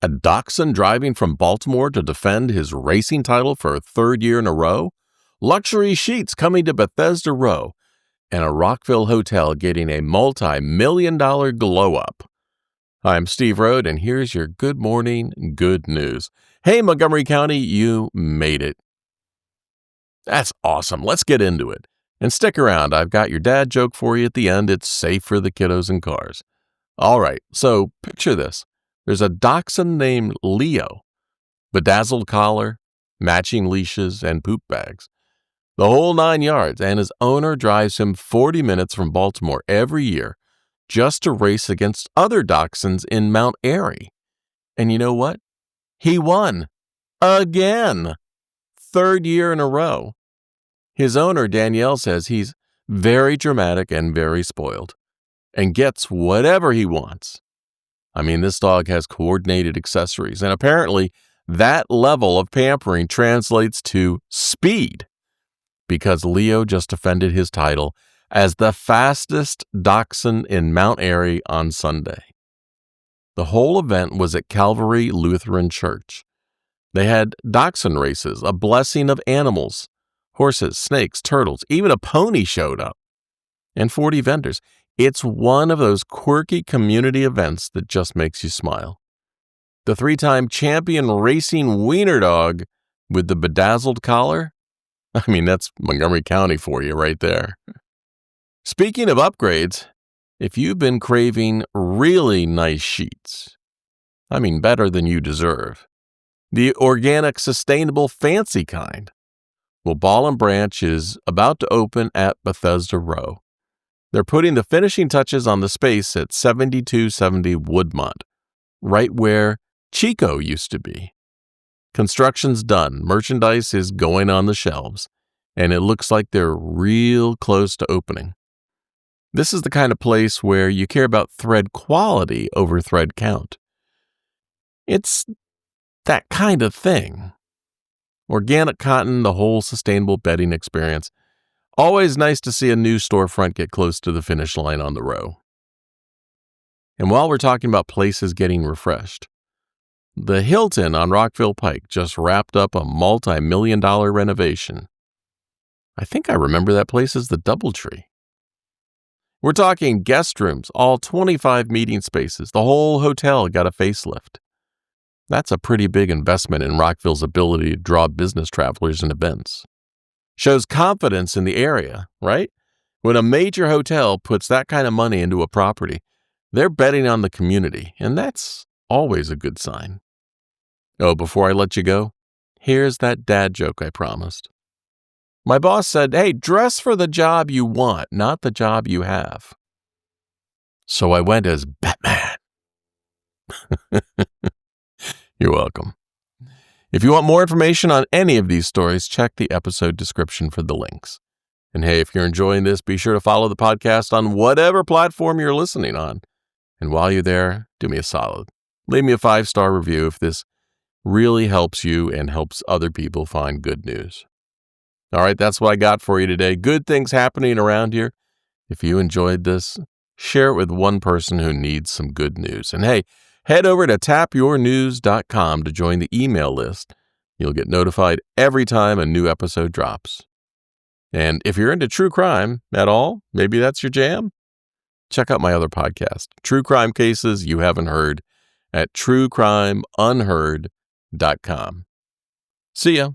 A Dachshund driving from Baltimore to defend his racing title for a third year in a row? Luxury sheets coming to Bethesda Row? And a Rockville hotel getting a multi-million-dollar glow-up? I'm Steve Rhode, and here's your good morning good news. Hey, Montgomery County, you made it. That's awesome. Let's get into it. And stick around. I've got your dad joke for you at the end. It's safe for the kiddos and cars. All right, so picture this. There's a dachshund named Leo. Bedazzled collar, matching leashes, and poop bags. The whole 9 yards, and his owner drives him 40 minutes from Baltimore every year just to race against other dachshunds in Mount Airy. And you know what? He won. Again. Third year in a row. His owner, Danielle, says he's very dramatic and very spoiled and gets whatever he wants. I mean, this dog has coordinated accessories, and apparently that level of pampering translates to speed because Leo just defended his title as the fastest dachshund in Mount Airy on Sunday. The whole event was at Calvary Lutheran Church. They had dachshund races, a blessing of animals, horses, snakes, turtles, even a pony showed up, and 40 vendors. It's one of those quirky community events that just makes you smile. The 3-time champion racing wiener dog with the bedazzled collar? I mean, that's Montgomery County for you right there. Speaking of upgrades, if you've been craving really nice sheets, I mean better than you deserve, the organic, sustainable, fancy kind, well, Boll Branch is about to open at Bethesda Row. They're putting the finishing touches on the space at 7270 Woodmont, right where Chico used to be. Construction's done, merchandise is going on the shelves, and it looks like they're real close to opening. This is the kind of place where you care about thread quality over thread count. It's that kind of thing. Organic cotton, the whole sustainable bedding experience. Always nice to see a new storefront get close to the finish line on the row. And while we're talking about places getting refreshed, the Hilton on Rockville Pike just wrapped up a multi-million-dollar renovation. I think I remember that place as the Doubletree. We're talking guest rooms, all 25 meeting spaces. The whole hotel got a facelift. That's a pretty big investment in Rockville's ability to draw business travelers and events. Shows confidence in the area, right? When a major hotel puts that kind of money into a property, they're betting on the community, and that's always a good sign. Oh, before I let you go, here's that dad joke I promised. My boss said, hey, dress for the job you want, not the job you have. So I went as Batman. You're welcome. If you want more information on any of these stories, check the episode description for the links. And hey, if you're enjoying this, be sure to follow the podcast on whatever platform you're listening on. And while you're there, do me a solid. Leave me a 5-star review if this really helps you and helps other people find good news. All right, that's what I got for you today. Good things happening around here. If you enjoyed this, share it with one person who needs some good news. And hey, head over to tapyournews.com to join the email list. You'll get notified every time a new episode drops. And if you're into true crime at all, maybe that's your jam, check out my other podcast, True Crime Cases You Haven't Heard, at truecrimeunheard.com. See ya.